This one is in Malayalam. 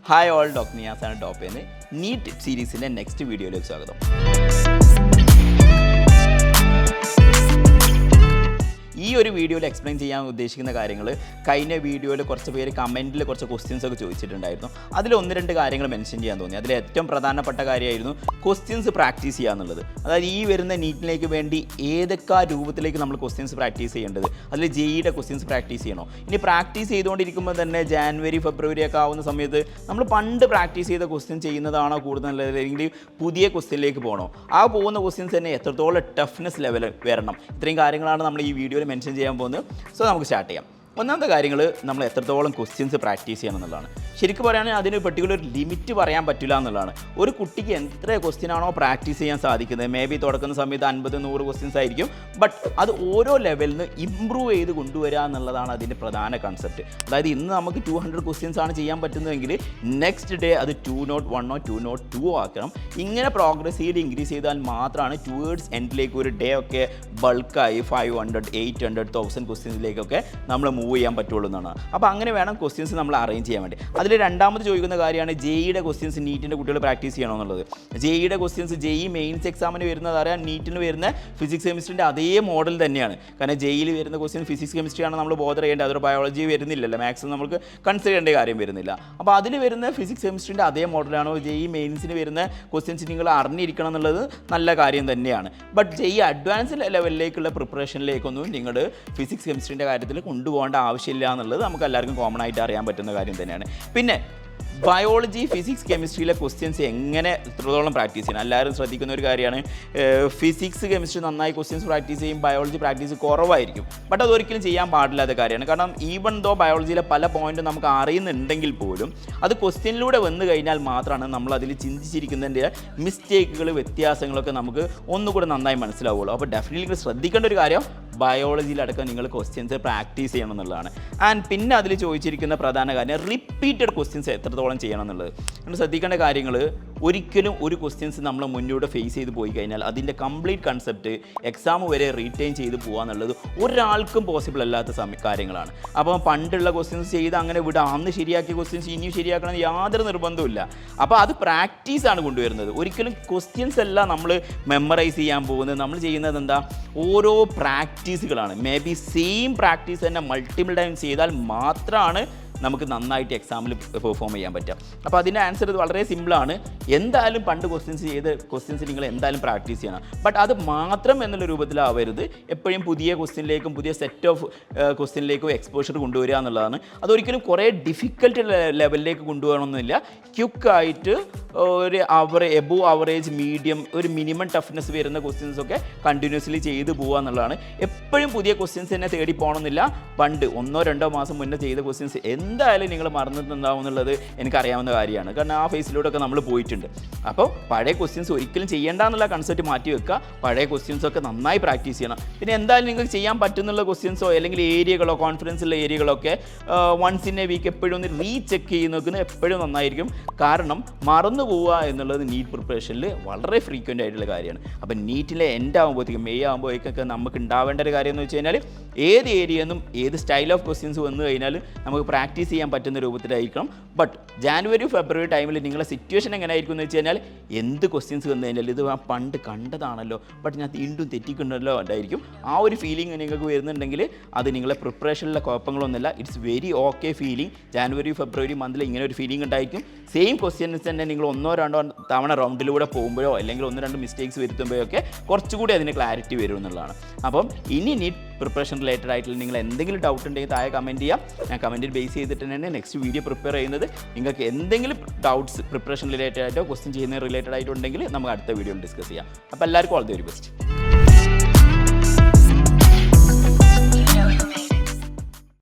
ഹായ് ഓൾ, ഡോക്ടർ നിയാസാണ് ടോപ്പേന്ന്. നീറ്റ് സീരീസിൻ്റെ നെക്സ്റ്റ് വീഡിയോയിലേക്ക് സ്വാഗതം. ഈ ഒരു വീഡിയോയിൽ എക്സ്പ്ലെയിൻ ചെയ്യാൻ ഉദ്ദേശിക്കുന്ന കാര്യങ്ങൾ കഴിഞ്ഞ വീഡിയോയിൽ കുറച്ച് പേര് കമൻറ്റിൽ കുറച്ച് ക്വസ്റ്റ്യൻസ് ഒക്കെ ചോദിച്ചിട്ടുണ്ടായിരുന്നു. അതിൽ 1-2 കാര്യങ്ങൾ മെൻഷൻ ചെയ്യാൻ തോന്നി. അതിൽ ഏറ്റവും പ്രധാനപ്പെട്ട കാര്യമായിരുന്നു ക്വസ്റ്റ്യൻസ് പ്രാക്ടീസ് ചെയ്യുക എന്നുള്ളത്. അതായത് ഈ വരുന്ന നീറ്റിലേക്ക് വേണ്ടി ഏതൊക്കെ രൂപത്തിലേക്ക് നമ്മൾ ക്വസ്റ്റ്യൻസ് പ്രാക്ടീസ് ചെയ്യേണ്ടത്. അതിൽ ജെഇയുടെ ക്വസ്റ്റ്യൻസ് പ്രാക്ടീസ് ചെയ്യണോ, ഇനി പ്രാക്ടീസ് ചെയ്തുകൊണ്ടിരിക്കുമ്പോൾ തന്നെ ജാനുവരി ഫെബ്രുവരി ഒക്കെ ആവുന്ന സമയത്ത് നമ്മൾ പണ്ട് പ്രാക്ടീസ് ചെയ്ത ക്വസ്റ്റ്യൻ ചെയ്യുന്നതാണോ കൂടുതൽ നല്ലത്, അല്ലെങ്കിൽ പുതിയ ക്വസ്റ്റ്യനിലേക്ക് പോകണോ, ആ പോകുന്ന ക്വസ്റ്റ്യൻസ് തന്നെ എത്രത്തോളം ടഫ്നെസ് ലെവൽ വരണം. ഇത്രയും കാര്യങ്ങളാണ് നമ്മൾ ഈ വീഡിയോയിൽ മെൻഷൻ ചെയ്യാൻ പോകുന്നത്. സോ നമുക്ക് സ്റ്റാർട്ട് ചെയ്യാം. ഒന്നാമത്തെ കാര്യങ്ങൾ നമ്മൾ എത്രത്തോളം ക്വസ്റ്റ്യൻസ് പ്രാക്ടീസ് ചെയ്യണം എന്നുള്ളതാണ്. ശരിക്കും പറയുകയാണെങ്കിൽ അതിന് പെർട്ടിക്കുലർ ലിമിറ്റ് പറയാൻ പറ്റില്ല എന്നുള്ളതാണ്. ഒരു കുട്ടിക്ക് എത്ര ക്വസ്റ്റ്യൻ ആണോ പ്രാക്ടീസ് ചെയ്യാൻ സാധിക്കുന്നത്, മേ ബി തുടക്കുന്ന സമയത്ത് 50-100 ക്വസ്റ്റ്യൻസ് ആയിരിക്കും. ബട്ട് അത് ഓരോ ലെവലിൽ നിന്ന് ഇമ്പ്രൂവ് ചെയ്ത് കൊണ്ടുവരിക എന്നുള്ളതാണ് അതിൻ്റെ പ്രധാന കൺസെപ്റ്റ്. അതായത് ഇന്ന് നമുക്ക് 200 ക്വസ്റ്റ്യൻസ് ആണ് ചെയ്യാൻ പറ്റുന്നതെങ്കിൽ നെക്സ്റ്റ് ഡേ അത് 201 202 ആക്കണം. ഇങ്ങനെ പ്രോഗ്രസീവ് ഇൻക്രീസ് ചെയ്താൽ മാത്രമാണ് ടുവേർഡ്സ് എൻഡിലേക്ക് ഒരു ഡേ ഒക്കെ ബൾക്കായി 500, 800, 1000 ക്വസ്റ്റ്യൻസിലേക്കൊക്കെ നമ്മൾ മൂവ് ചെയ്യാൻ പറ്റുള്ളൂ എന്നാണ്. അപ്പോൾ അങ്ങനെ വേണം ക്വസ്റ്റ്യൻസ് നമ്മൾ അറേഞ്ച് ചെയ്യാൻ വേണ്ടി. അതിൽ രണ്ടാമത് ചോദിക്കുന്ന കാര്യമാണ് ജെഇയുടെ ക്വസ്റ്റ്യൻസ് നീറ്റിൻ്റെ കുട്ടികൾ പ്രാക്ടീസ് ചെയ്യണമെന്നുള്ളത്. ജെഇയുടെ ക്വസ്റ്റ്യൻസ് ജെഇ മെയിൻസ് എക്സാമിന് വരുന്നത് അറിയാം, നീറ്റിന് വരുന്ന ഫിസിക്സ് കെമിസ്ട്രിൻ്റെ അതേ മോഡൽ തന്നെയാണ്. കാരണം ജെഇയിൽ വരുന്ന ക്വസ്റ്റ്യൻ ഫിസിക്സ് കെമിസ്ട്രിയാണ് നമ്മൾ ബോധർ ചെയ്യേണ്ടത്. അതൊരു ബയോളജി വരുന്നില്ലല്ലോ, മാത്സ് നമുക്ക് കൺസിഡർ ചെയ്യേണ്ട കാര്യം വരുന്നില്ല. അപ്പോൾ അതിൽ വരുന്ന ഫിസിക്സ് കെമിസ്ട്രിൻ്റെ അതേ മോഡലാണോ ജെഇ മെയിൻസിന് വരുന്ന ക്വസ്റ്റ്യൻസ് നിങ്ങൾ അറിഞ്ഞിരിക്കണം എന്നുള്ളത് നല്ല കാര്യം തന്നെയാണ്. ബട്ട് ജെഇ അഡ്വാൻസ് ലെവലിലേക്കുള്ള പ്രിപ്പറേഷനിലേക്കൊന്നും നിങ്ങൾ ഫിസിക്സ് കെമിസ്ട്രിൻ്റെ കാര്യത്തിൽ കൊണ്ടുപോകേണ്ട ആവശ്യമില്ല എന്നുള്ളത് നമുക്ക് എല്ലാവർക്കും കോമൺ ആയിട്ട് അറിയാൻ പറ്റുന്ന കാര്യം തന്നെയാണ്. പിന്നെ ബയോളജി ഫിസിക്സ് കെമിസ്ട്രിയിലെ ക്വസ്റ്റ്യൻസ് എങ്ങനെ എത്രത്തോളം പ്രാക്ടീസ് ചെയ്യണം. എല്ലാവരും ശ്രദ്ധിക്കുന്ന ഒരു കാര്യമാണ്, ഫിസിക്സ് കെമിസ്ട്രി നന്നായി ക്വസ്റ്റ്യൻസ് പ്രാക്ടീസ് ചെയ്യും, ബയോളജി പ്രാക്ടീസ് കുറവായിരിക്കും. ബട്ട് അതൊരിക്കലും ചെയ്യാൻ പാടില്ലാത്ത കാര്യമാണ്. കാരണം ഈവൻ ദോ ബയോളജിയിലെ പല പോയിന്റും നമുക്ക് അറിയുന്നുണ്ടെങ്കിൽ പോലും അത് ക്വസ്റ്റ്യനിലൂടെ വന്നു കഴിഞ്ഞാൽ മാത്രമാണ് നമ്മൾ അതിൽ ചിന്തിച്ചിരിക്കുന്നതിൻ്റെ മിസ്റ്റേക്കുകൾ വ്യത്യാസങ്ങളൊക്കെ നമുക്ക് ഒന്നുകൂടെ നന്നായി മനസ്സിലാവുള്ളൂ. അപ്പോൾ ഡെഫിനറ്റ്ലി ശ്രദ്ധിക്കേണ്ട ഒരു കാര്യം ബയോളജിയിലടക്കം നിങ്ങൾ ക്വസ്റ്റ്യൻസ് പ്രാക്ടീസ് ചെയ്യണം എന്നുള്ളതാണ്. ആൻഡ് പിന്നെ അതിൽ ചോദിച്ചിരിക്കുന്ന പ്രധാന കാര്യം റിപ്പീറ്റഡ് ക്വസ്റ്റ്യൻസ് എത്രത്തോളം ചെയ്യണം എന്നുള്ളത്. നമ്മൾ ശ്രദ്ധിക്കേണ്ട കാര്യങ്ങൾ, ഒരിക്കലും ഒരു ക്വസ്റ്റ്യൻസ് നമ്മൾ മുന്നോട്ട് ഫേസ് ചെയ്ത് പോയി കഴിഞ്ഞാൽ അതിൻ്റെ കംപ്ലീറ്റ് കൺസെപ്റ്റ് എക്സാം വരെ റീറ്റെയിൻ ചെയ്ത് പോകുക എന്നുള്ളത് ഒരാൾക്കും പോസിബിൾ അല്ലാത്ത കാര്യങ്ങളാണ്. അപ്പോൾ പണ്ടുള്ള ക്വസ്റ്റ്യൻസ് ചെയ്ത് അങ്ങനെ വിടുക, അന്ന് ശരിയാക്കിയ ക്വസ്റ്റ്യൻസ് ഇനിയും ശരിയാക്കണം യാതൊരു നിർബന്ധമില്ല. അപ്പോൾ അത് പ്രാക്ടീസാണ് കൊണ്ടുവരുന്നത്. ഒരിക്കലും ക്വസ്റ്റ്യൻസ് എല്ലാം നമ്മൾ മെമ്മറൈസ് ചെയ്യാൻ പോകുന്നത്. നമ്മൾ ചെയ്യുന്നത് എന്താ, ഓരോ പ്രാക്ടീസുകളാണ്. മേ ബി സെയിം പ്രാക്ടീസ് തന്നെ മൾട്ടിപ്പിൾ ടൈം ചെയ്താൽ മാത്രമാണ് നമുക്ക് നന്നായിട്ട് എക്സാമിൽ പെർഫോം ചെയ്യാൻ പറ്റുക. അപ്പോൾ അതിൻ്റെ ആൻസർ ഇത് വളരെ സിമ്പിളാണ്. എന്തായാലും പണ്ട് ക്വസ്റ്റ്യൻസ് നിങ്ങൾ എന്തായാലും പ്രാക്ടീസ് ചെയ്യണം. ബട്ട് അത് മാത്രം എന്നുള്ള രൂപത്തിലാവരുത്. എപ്പോഴും പുതിയ ക്വസ്റ്റ്യനിലേക്കും പുതിയ സെറ്റ് ഓഫ് ക്വസ്റ്റ്യനിലേക്കും എക്സ്പോഷർ കൊണ്ടുവരിക എന്നുള്ളതാണ്. അതൊരിക്കലും കുറേ ഡിഫിക്കൽട്ട് ലെവലിലേക്ക് കൊണ്ടുപോകണമെന്നില്ല. ക്വിക്കായിട്ട് ഒരു എബോവ് ആവറേജ്, മീഡിയം, ഒരു മിനിമം ടഫ്നെസ് വരുന്ന ക്വസ്റ്റ്യൻസൊക്കെ കണ്ടിന്യൂസ്ലി ചെയ്ത് പോകുക എന്നുള്ളതാണ്. എപ്പോഴും പുതിയ ക്വസ്റ്റ്യൻസ് തന്നെ തേടി പോകണമെന്നില്ല. പണ്ട് 1-2 മാസം മുന്നേ ചെയ്ത ക്വസ്റ്റ്യൻസ് എന്തായാലും നിങ്ങൾ മറന്നിട്ടുണ്ടാവും എന്നുള്ളത് എനിക്കറിയാവുന്ന കാര്യമാണ്. കാരണം ആ ഫേസിലൂടെയൊക്കെ നമ്മൾ പോയിട്ടുണ്ട്. അപ്പോൾ പഴയ ക്വസ്റ്റ്യൻസ് ഒരിക്കലും ചെയ്യേണ്ട എന്നുള്ള കൺസെപ്റ്റ് മാറ്റി വെക്കുക. പഴയ ക്വസ്റ്റ്യൻസൊക്കെ നന്നായി പ്രാക്ടീസ് ചെയ്യണം. പിന്നെ എന്തായാലും നിങ്ങൾക്ക് ചെയ്യാൻ പറ്റുന്നുള്ള ക്വസ്റ്റ്യൻസോ അല്ലെങ്കിൽ ഏരിയകളോ കോൺഫിഡൻസുള്ള ഏരിയകളൊക്കെ വൺസ് ഇൻ എ വീക്ക് എപ്പോഴും ഒന്ന് റീചെക്ക് ചെയ്ത് നോക്കുന്നത് എപ്പോഴും നന്നായിരിക്കും. കാരണം മറന്നു പോവുക എന്നുള്ളത് നീറ്റ് പ്രിപ്പറേഷനിൽ വളരെ ഫ്രീക്വൻ്റ് ആയിട്ടുള്ള കാര്യമാണ്. അപ്പം നീറ്റിലെ എൻഡ് ആകുമ്പോഴത്തേക്കും മെയ് ആകുമ്പോഴേക്കൊക്കെ നമുക്ക് ഉണ്ടാവേണ്ട ഒരു കാര്യം എന്ന് വെച്ച് കഴിഞ്ഞാൽ ഏത് ഏരിയയിൽ നിന്നും ഏത് സ്റ്റൈൽ ഓഫ് ക്വസ്റ്റ്യൻസ് വന്നു കഴിഞ്ഞാൽ നമുക്ക് പ്രാക്ടീസ് ചെയ്യാൻ പറ്റുന്ന രൂപത്തിലായിരിക്കണം. ബട്ട് ജാനുവരി ഫെബ്രുവരി ടൈമിൽ നിങ്ങളുടെ സിറ്റുവേഷൻ എങ്ങനെ ആയിരിക്കും എന്ന് വെച്ച് കഴിഞ്ഞാൽ എന്ത് ക്വസ്റ്റ്യൻസ് വന്നു കഴിഞ്ഞാൽ ഇത് പണ്ട് കണ്ടതാണല്ലോ, ബട്ട് ഞാൻ വീണ്ടും തെറ്റിക്കണ്ടല്ലോ ഉണ്ടായിരിക്കും. ആ ഒരു ഫീലിംഗ് നിങ്ങൾക്ക് വരുന്നുണ്ടെങ്കിൽ അത് നിങ്ങളെ പ്രിപ്പറേഷനിലെ കുഴപ്പങ്ങളൊന്നുമില്ല. It's very okay feeling. January February മന്തിൽ ഇങ്ങനെ ഒരു ഫീലിംഗ് ഉണ്ടായിരിക്കും. സെയിം ക്വസ്റ്റ്യൻസ് തന്നെ നിങ്ങൾ 1-2 തവണ റൗണ്ടിലൂടെ പോകുമ്പോഴോ അല്ലെങ്കിൽ 1-2 മിസ്റ്റേക്സ് വരുത്തുമ്പോഴൊക്കെ കുറച്ചുകൂടി അതിന് ക്ലാരിറ്റി വരും എന്നുള്ളതാണ്. അപ്പം ഇനി നീറ്റ് പ്രിപ്പറേഷൻ റിലേറ്റഡ് ആയിട്ടുള്ള നിങ്ങൾ എന്തെങ്കിലും ഡൗട്ട് ഉണ്ടെങ്കിൽ താഴെ കമൻറ്റ് ചെയ്യാം. ഞാൻ കമൻറ്റിൽ ബേസ് ചെയ്തിട്ട് തന്നെ നെക്സ്റ്റ് വീഡിയോ പ്രിപ്പയർ ചെയ്യുന്നത്. നിങ്ങൾക്ക് എന്തെങ്കിലും ഡൗട്ട്സ് പ്രിപ്പറേഷൻ റിലേറ്റഡ് ആയിട്ടോ ക്വസ്റ്റ്യൻ ചെയ്യുന്ന റിലേറ്റഡ് ആയിട്ടുണ്ടെങ്കിൽ നമുക്ക് അടുത്ത വീഡിയോയിൽ ഡിസ്കസ് ചെയ്യാം. അപ്പോൾ എല്ലാവർക്കും ഓൾ ദി വെരി ബെസ്റ്റ്.